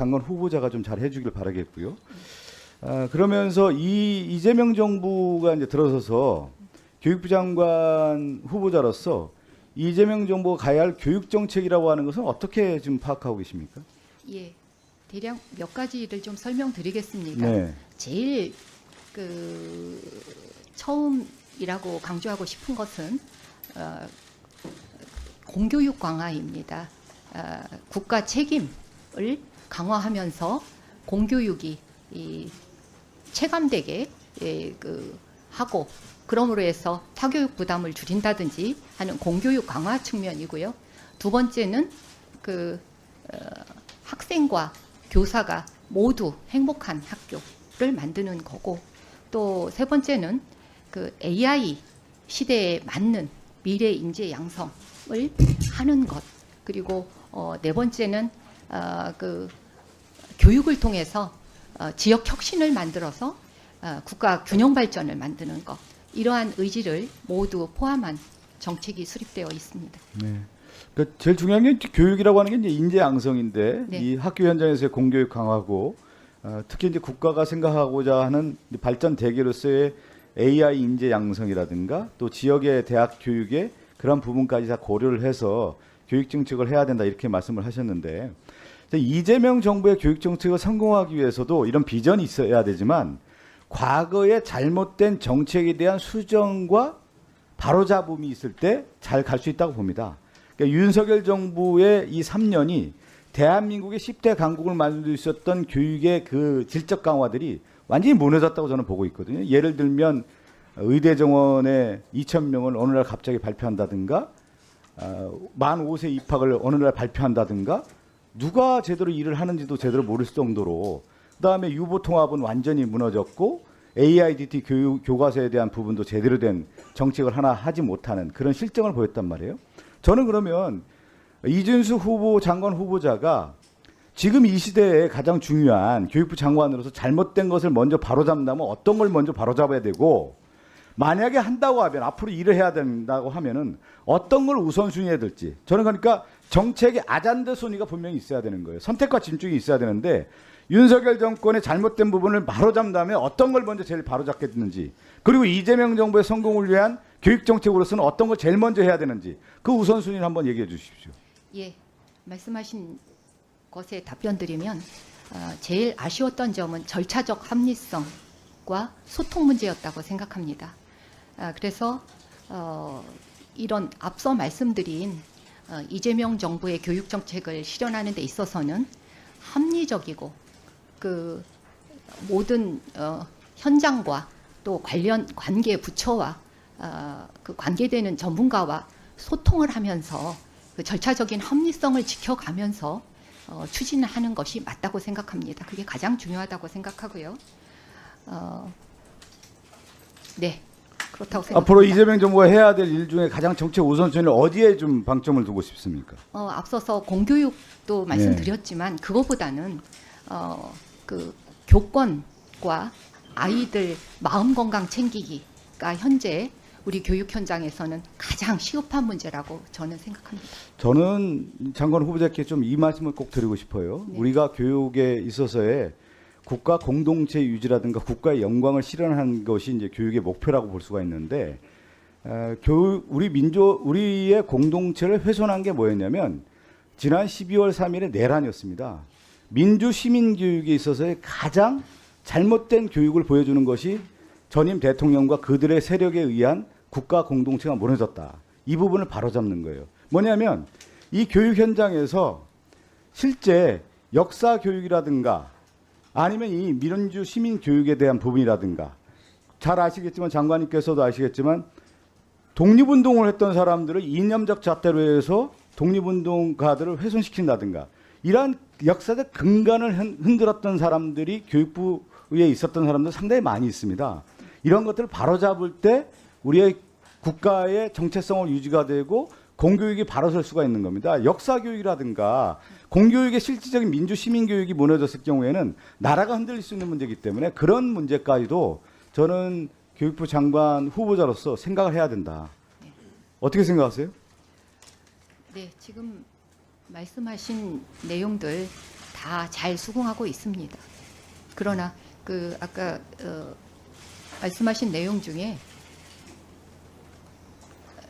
장관 후보자가 좀 잘 해주길 바라겠고요. 그러면서 이재명 정부가 이제 들어서서 교육부 장관 후보자로서 이재명 정부가 가야 할 교육 정책이라고 하는 것은 어떻게 지금 파악하고 계십니까? 예, 대략 몇 가지를 좀 설명드리겠습니다. 네. 제일 처음이라고 강조하고 싶은 것은 공교육 강화입니다. 국가 책임을 강화하면서 공교육이 체감되게 하고 그러므로 해서 타교육 부담을 줄인다든지 하는 공교육 강화 측면이고요. 두 번째는 학생과 교사가 모두 행복한 학교를 만드는 거고, 또 세 번째는 AI 시대에 맞는 미래 인재 양성을 하는 것, 그리고 네 번째는 교육을 통해서 지역 혁신을 만들어서 국가 균형 발전을 만드는 것, 이러한 의지를 모두 포함한 정책이 수립되어 있습니다. 네. 그러니까 제일 중요한 게 교육이라고 하는 게 이제 인재 양성인데, 네. 이 학교 현장에서의 공교육 강화고, 특히 이제 국가가 생각하고자 하는 발전 대계로서의 AI 인재 양성이라든가 또 지역의 대학 교육의 그런 부분까지 다 고려를 해서 교육 정책을 해야 된다, 이렇게 말씀을 하셨는데, 이재명 정부의 교육 정책을 성공하기 위해서도 이런 비전이 있어야 되지만 과거의 잘못된 정책에 대한 수정과 바로잡음이 있을 때 잘 갈 수 있다고 봅니다. 그러니까 윤석열 정부의 이 3년이 대한민국의 10대 강국을 만들 수 있었던 교육의 그 질적 강화들이 완전히 무너졌다고 저는 보고 있거든요. 예를 들면 의대 정원에 2,000명을 어느 날 갑자기 발표한다든가, 만 5세 입학을 어느 날 발표한다든가, 누가 제대로 일을 하는지도 제대로 모를 정도로, 그다음에 유보 통합은 완전히 무너졌고 AIDT 교과서에 대한 부분도 제대로 된 정책을 하나 하지 못하는 그런 실정을 보였단 말이에요. 저는 그러면 이준수 장관 후보자가 지금 이 시대에 가장 중요한 교육부 장관으로서 잘못된 것을 먼저 바로잡는다면 어떤 걸 먼저 바로잡아야 되고, 만약에 한다고 하면 앞으로 일을 해야 된다고 하면은 어떤 걸 우선순위해야 될지, 저는 그러니까 정책의 아잔드 순위가 분명히 있어야 되는 거예요. 선택과 진중이 있어야 되는데, 윤석열 정권의 잘못된 부분을 바로잡는다면 어떤 걸 먼저 제일 바로잡겠는지, 그리고 이재명 정부의 성공을 위한 교육 정책으로서는 어떤 걸 제일 먼저 해야 되는지, 그 우선순위를 한번 얘기해 주십시오. 예, 말씀하신 것에 답변 드리면 제일 아쉬웠던 점은 절차적 합리성과 소통 문제였다고 생각합니다. 그래서 이런 앞서 말씀드린 이재명 정부의 교육 정책을 실현하는 데 있어서는 합리적이고 모든 현장과 또 관계 부처와 관계되는 전문가와 소통을 하면서 절차적인 합리성을 지켜가면서 추진하는 것이 맞다고 생각합니다. 그게 가장 중요하다고 생각하고요. 네, 그렇다고 생각합니다. 앞으로 이재명 정부가 해야 될 일 중에 가장 정책 우선순위를 어디에 좀 방점을 두고 싶습니까? 앞서서 공교육도 말씀드렸지만 그거보다는 교권과 아이들 마음 건강 챙기기가 현재 우리 교육 현장에서는 가장 시급한 문제라고 저는 생각합니다. 저는 장관 후보자께 좀 이 말씀을 꼭 드리고 싶어요. 네. 우리가 교육에 있어서의 국가 공동체 유지라든가 국가의 영광을 실현하는 것이 이제 교육의 목표라고 볼 수가 있는데, 우리의 공동체를 훼손한 게 뭐였냐면 지난 12월 3일의 내란이었습니다. 민주 시민 교육에 있어서의 가장 잘못된 교육을 보여주는 것이 전임 대통령과 그들의 세력에 의한 국가 공동체가 무너졌다. 이 부분을 바로잡는 거예요. 뭐냐면 이 교육 현장에서 실제 역사 교육이라든가 아니면 이 민주 시민 교육에 대한 부분이라든가, 잘 아시겠지만 장관님께서도 아시겠지만 독립운동을 했던 사람들을 이념적 잣대로 해서 독립운동가들을 훼손시킨다든가, 이러한 역사적 근간을 흔들었던 사람들이 교육부에 있었던 사람들 상당히 많이 있습니다. 이런 것들을 바로잡을 때 우리의 국가의 정체성을 유지가 되고 공교육이 바로 설 수가 있는 겁니다. 역사교육이라든가 공교육의 실질적인 민주 시민교육이 무너졌을 경우에는 나라가 흔들릴 수 있는 문제이기 때문에 그런 문제까지도 저는 교육부 장관 후보자로서 생각을 해야 된다. 네. 어떻게 생각하세요? 네, 지금 말씀하신 내용들 다 잘 수긍하고 있습니다. 그러나 그 아까 말씀하신 내용 중에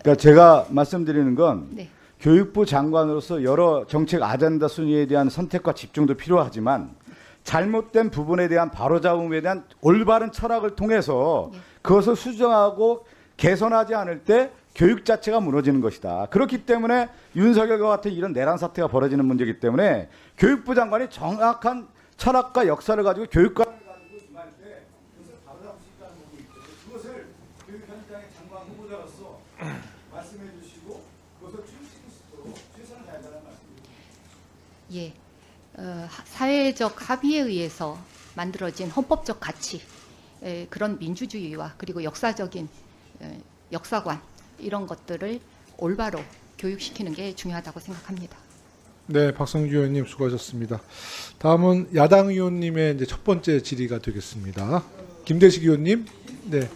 그러니까 제가 말씀드리는 건 네, 교육부 장관으로서 여러 정책 아젠다 순위에 대한 선택과 집중도 필요하지만 잘못된 부분에 대한 바로잡음에 대한 올바른 철학을 통해서 그것을 수정하고 개선하지 않을 때 교육 자체가 무너지는 것이다. 그렇기 때문에 윤석열과 같은 이런 내란 사태가 벌어지는 문제이기 때문에 교육부 장관이 정확한 철학과 역사를 가지고 교육관을 가지고 임할 때 그것을 바로잡을 수 있다는 부분이 있죠. 그것을 교육 현장의 장관 후보자로서 말씀해 주시고 그것을 추진시킬 수 있도록 최선을 다해달라는 말씀입니다. 예, 사회적 합의에 의해서 만들어진 헌법적 가치, 그런 민주주의와 그리고 역사적인 역사관 이런 것들을 올바로 교육시키는 게 중요하다고 생각합니다. 네, 박성주 의원님 수고하셨습니다. 다음은 야당 의원님의 이제 첫 번째 질의가 되겠습니다. 김대식 의원님. 네.